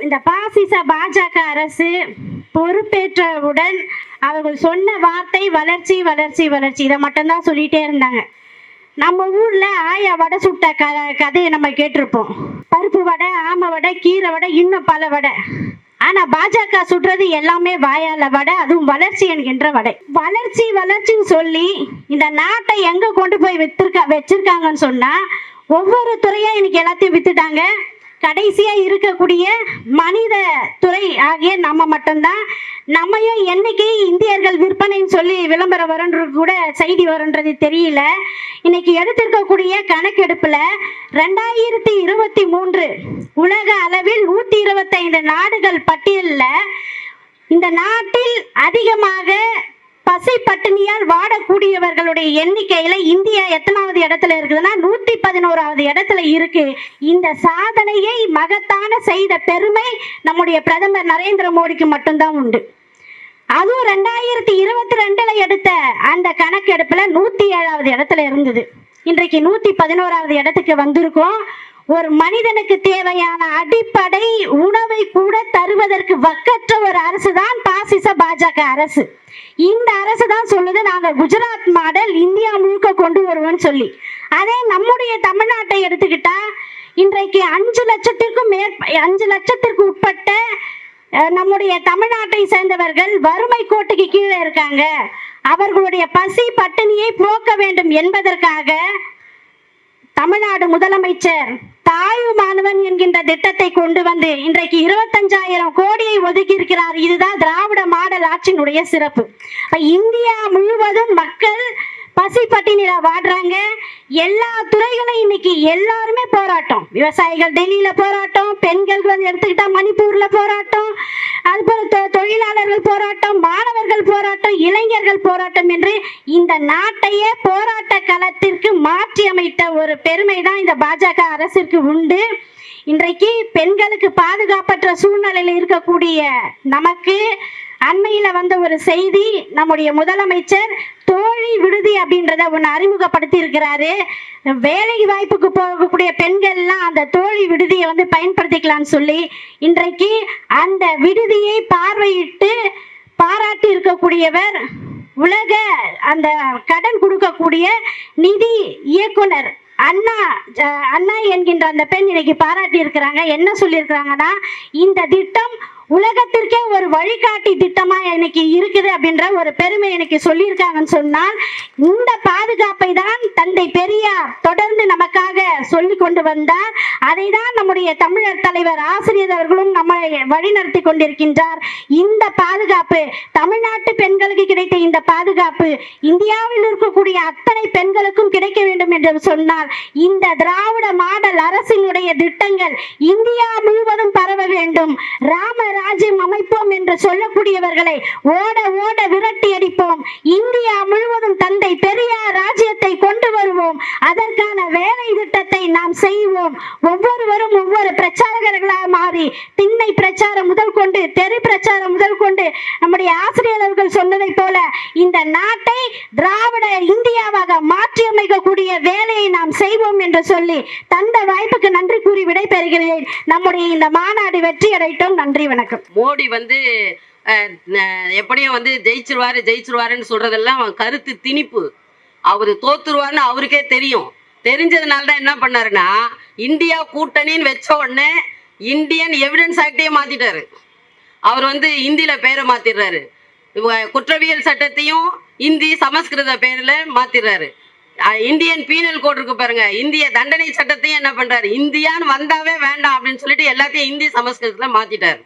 இந்த பாசிச பாஜக அரசு பொறுப்பேற்றவுடன் அவர்கள் சொன்ன வார்த்தை வளர்ச்சி வளர்ச்சி வளர்ச்சி, இதை மட்டும்தான் சொல்லிட்டே இருந்தாங்க. நம்ம ஊர்ல ஆயா வடை சுட்ட கதையை நம்ம கேட்டிருப்போம். பருப்பு வடை, ஆம வடை, கீரை வடை, இன்னும் பல வடை. ஆனா பாஜக சுடுறது எல்லாமே வாயால வடை, அதுவும் வளர்ச்சி என்கின்ற வடை. வளர்ச்சி வளர்ச்சின்னு சொல்லி இந்த நாட்டை எங்க கொண்டு போய் வச்சிருக்காங்கன்னு சொன்னா, ஒவ்வொரு துறையா இன்னைக்கு எல்லாத்தையும் வித்துட்டாங்க. கடைசியா இருக்கக்கூடிய மனித துறை ஆகிய நம்ம மட்டும்தான். நம்மையும் என்னைக்கு இந்தியர்கள் விற்பனைன்னு சொல்லி விளம்பரம் வருன்றது கூட செய்தி வருன்றது தெரியல. இன்னைக்கு எடுத்திருக்கக்கூடிய கணக்கெடுப்புல 2023 உலக அளவில் 125 நாடுகள் பட்டியலில் இந்த நாட்டில் அதிகமாக பசி பட்டினியால் வாடக்கூடியவர்களுடைய எண்ணிக்கையில இந்தியா எத்தனாவது இடத்துல இருக்குதுன்னா 111வது இடத்துல இருக்கு. இந்த சாதனையை மகத்தான செய்த பெருமை நம்முடைய பிரதமர் நரேந்திர மோடிக்கு மட்டும்தான் உண்டு. அதுவும் 2022 எடுத்த அந்த கணக்கெடுப்புல 107வது இடத்துல இருந்தது. இன்றைக்கு 111வது இடத்துக்கு வந்திருக்கோம். ஒரு மனிதனுக்கு தேவையான அடிப்படை உணவை கூட தருவதற்கு வக்கற்ற ஒரு அரசு தான் பாசிச பாஜக அரசு. இந்த அரசு தான் சொல்லுது நாங்க குஜராத் மாடல் இந்தியா முழுக்க கொண்டு வருவோம்னு சொல்லி. அதே நம்முடைய தமிழ்நாட்டை எடுத்துக்கிட்டா இன்றைக்கு 5 லட்சத்திற்கு உட்பட்ட நம்முடைய தமிழ்நாட்டை சேர்ந்தவர்கள் வறுமை கோட்டுக்கு கீழே இருக்காங்க. அவர்களுடைய பசி பட்டினியை போக்க வேண்டும் என்பதற்காக தமிழ்நாடு முதலமைச்சர் தாயுமானவன் என்கின்ற திட்டத்தை கொண்டு வந்து இன்றைக்கு 25,000 கோடியை ஒதுக்கி இருக்கிறார். இதுதான் திராவிட மாடல் ஆட்சியினுடைய சிறப்பு. இந்தியா முழுவதும் மக்கள் பசி பட்டினியில வாடுறாங்க. எல்லா துறைகளும் இன்னைக்கு எல்லாருமே போராட்டம். விவசாயிகள் டெல்லியில போராட்டம், பெண்கள் எடுத்துக்கிட்டா மணிப்பூர்ல போராட்டம், அதுபோல தொழிலாளர்கள் போராட்டம், மாணவர்கள் போராட்டம், இளைஞர்கள் போராட்டம் என்று இந்த நாட்டையே போராட்ட களத்திற்கு மாற்றி அமைத்த ஒரு பெருமை தான் இந்த பாஜக அரசிற்கு உண்டு. இன்றைக்கு பெண்களுக்கு பாதுகாப்பற்ற சூழ்நிலையில் இருக்கக்கூடிய நமக்கு அண்மையில வந்த ஒரு செய்தி, நம்முடைய முதலமைச்சர் தோழி விடுதி அப்படின்றத ஒன்று அறிமுகப்படுத்தி இருக்கிறாரு. வேலை வாய்ப்புக்கு போகக்கூடிய பெண்கள்லாம் அந்த தோழி விடுதியை பயன்படுத்திக்கலாம்னு சொல்லி இன்றைக்கு அந்த விடுதியை பார்வையிட்டு பாராட்டி இருக்கக்கூடியவர் உலக அந்த கடன் கொடுக்கக்கூடிய நிதி இயக்குனர் அண்ணா என்கின்ற அந்த பெண் இன்னைக்கு பாராட்டி இருக்கிறாங்க. என்ன சொல்லி இருக்கிறாங்கன்னா, இந்த திட்டம் உலகத்திற்கே ஒரு வழிகாட்டி திட்டமா இன்னைக்கு இருக்குது அப்படின்ற ஒரு பெருமை எனக்கு சொல்லியிருக்காங்கன்னு சொன்னால், இந்த பாதுகாப்பை தான் தந்தை பெரியார் தொடர்ந்து நமக்காக சொல்லி கொண்டு வந்தார். அதை தான் நம்முடைய தமிழர் தலைவர் ஆசிரியர் அவர்களும் நம்மை வழிநடத்தி கொண்டிருக்கின்றார். இந்த பாதுகாப்பு தமிழ்நாட்டு பெண்களுக்கு கிடைத்த இந்த பாதுகாப்பு இந்தியாவில் இருக்கக்கூடிய அத்தனை பெண்களுக்கும் கிடைக்க வேண்டும் என்று சொன்னால், இந்த திராவிட மாடல் அரசினுடைய திட்டங்கள் இந்தியா முழுவதும் பரவ வேண்டும். ராஜ்யம் அமைப்போம் என்று சொல்லக்கூடியவர்களை ஓட ஓட விரட்டி அடிப்போம். இந்தியா முழுவதும் தந்தை பெரியார் ராஜ்யத்தை கொண்டு வருவோம். அதற்கான வேலை திட்டத்தை நாம் செய்வோம். ஒவ்வொருவரும் ஒவ்வொரு பிரச்சாரகர்களாக மாறி திண்ணை பிரச்சாரம் முதல் கொண்டு தெரு பிரச்சாரம் முதல் கொண்டு நம்முடைய ஆசிரியர்கள் சொன்னதை போல இந்த நாட்டை திராவிட இந்தியாவாக மாற்றி அமைக்கக்கூடிய வேலையை நாம் செய்வோம் என்று சொல்லி தந்த வாய்ப்புக்கு நன்றி கூறி விடைபெறுகிறேன். நம்முடைய இந்த மாநாடு வெற்றி அடையட்டும். நன்றி, வணக்கம். மோடி எப்படியும் ஜெயிச்சிருவாருன்னு சொல்றதெல்லாம் கருத்து திணிப்பு. அவரு தோத்துருவாருன்னு அவருக்கே தெரியும். தெரிஞ்சதுனால தான் என்ன பண்ணாருன்னா, இந்தியா கூட்டணின்னு வச்ச உடனே இந்தியன் எவிடன்ஸ் ஆக்டையே மாத்திட்டாரு. அவர் இந்தியில பேரை மாத்திடுறாரு. குற்றவியல் சட்டத்தையும் இந்தி சமஸ்கிருத பேர்ல மாத்திடுறாரு. இந்தியன் பீனல் கோட் இருக்கு பாருங்க, இந்திய தண்டனை சட்டத்தையும் என்ன பண்றாரு, இந்தியான்னு வந்தாவே வேண்டாம் அப்படின்னு சொல்லிட்டு எல்லாத்தையும் இந்தி சமஸ்கிருதத்துல மாத்திட்டாரு.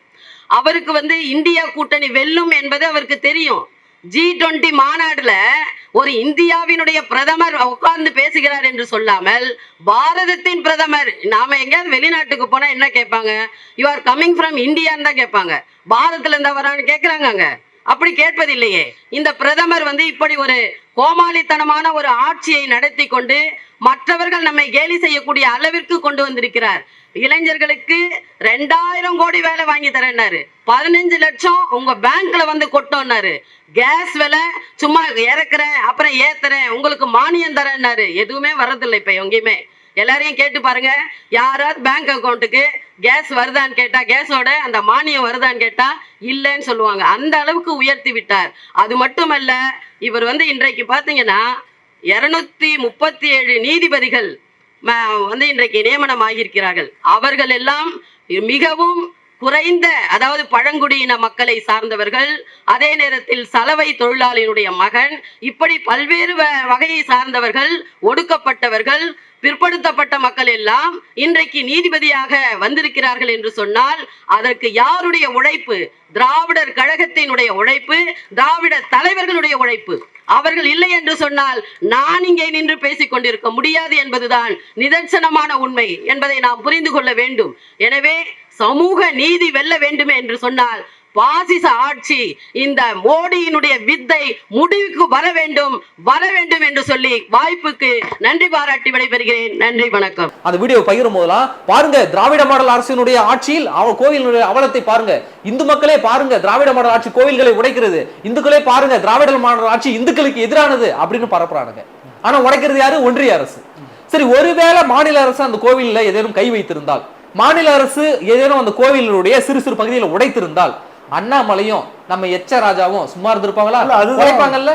அவருக்கு இந்தியா கூட்டணி வெல்லும் என்பது அவருக்கு தெரியும். G20 மாநாடுல ஒரு இந்தியாவினுடைய பிரதமர் உட்கார்ந்து பேசுகிறார் என்று சொல்லாமல், பாரதத்தின் பிரதமர், நாம எங்கேயாவது வெளிநாட்டுக்கு போனா என்ன கேட்பாங்க, யூ ஆர் கமிங் ஃப்ரம் இந்தியான்னு தான் கேட்பாங்க. பாரதத்துல இருந்தா வரான்னு கேட்கிறாங்க. அப்படி கேட்பதில்லையே. இந்த பிரதமர் இப்படி ஒரு கோமாளித்தனமான ஒரு ஆட்சியை நடத்தி கொண்டு மற்றவர்கள் நம்மை கேலி செய்யக்கூடிய அளவிற்கு கொண்டு வந்திருக்கிறார். இளைஞர்களுக்கு 2000 கோடி வேலை வாங்கி தரேன்னாரு. 15 லட்சம் உங்க பேங்க்ல கொட்டோன்னாரு. கேஸ் விலை சும்மா இறக்குறேன் அப்புறம் ஏத்துறேன், உங்களுக்கு மானியம் தரேன்னாரு. எதுவுமே வரதில்லை இப்ப எங்கேயுமே. எல்லாரையும் கேட்டு பாருங்க. யாராவது பேங்க் அக்கௌண்ட்டுக்கு கேஸ் வருதான்னு கேட்டா, கேஸோட அந்த மானியம் வருதான்னு கேட்டா இல்லைன்னு சொல்லுவாங்க. அந்த அளவுக்கு உயர்த்தி விட்டார். அது மட்டுமல்ல, இவர் இன்றைக்கு பாத்தீங்கன்னா 237 நீதிபதிகள் இன்றைக்கு நியமனம் ஆகியிருக்கிறார்கள். அவர்கள் எல்லாம் மிகவும் குறைந்த, அதாவது பழங்குடியின மக்களை சார்ந்தவர்கள், அதே நேரத்தில் சலவை தொழிலாளியினுடைய மகன், இப்படி பல்வேறு வகையை சார்ந்தவர்கள், ஒடுக்கப்பட்டவர்கள், பிற்படுத்தப்பட்ட மக்கள் எல்லாம் இன்றைக்கு நீதிபதியாக வந்திருக்கிறார்கள் என்று சொன்னால் அதற்கு யாருடைய உழைப்பு? திராவிடர் கழகத்தினுடைய உழைப்பு, திராவிட தலைவர்களுடைய உழைப்பு. அவர்கள் இல்லை என்று சொன்னால் நான் இங்கே நின்று பேசிக் கொண்டிருக்க முடியாது என்பதுதான் நிதர்சனமான உண்மை என்பதை நாம் புரிந்து கொள்ள வேண்டும். எனவே சமூக நீதி வெல்ல வேண்டுமே என்று சொன்னால் பாசிச ஆட்சி, இந்த மோடியினுடைய வித்தை முடிவுக்கு வர வேண்டும் என்று சொல்லி வாய்ப்புக்கு நன்றி பாராட்டி விடைபெறுகிறேன். நன்றி, வணக்கம். அந்த வீடியோ பகிரும் போதெல்லாம் பாருங்க, திராவிட மாடல் அரசினுடைய ஆட்சியில் கோவிலுடைய அவலத்தை பாருங்க, இந்து மக்களே பாருங்க திராவிட மாடல் ஆட்சி கோவில்களை உடைக்கிறது, இந்துக்களே பாருங்க திராவிட மாடல் ஆட்சி இந்துக்களுக்கு எதிரானது அப்படின்னு பரப்புறானுங்க. ஆனா உடைக்கிறது யாரு? ஒன்றிய அரசு. சரி, ஒருவேளை மாநில அரசு அந்த கோவிலில் ஏதேனும் கை வைத்திருந்தால், மாநில அரசு ஏதேனும் அந்த கோவிலுடைய சிறு சிறு பகுதியில் உடைத்திருந்தால், அண்ணாமலையும் நம்ம எச்ச ராஜாவும் சும்மா இருந்திருப்பாங்களா? உடைப்பாங்கல்ல.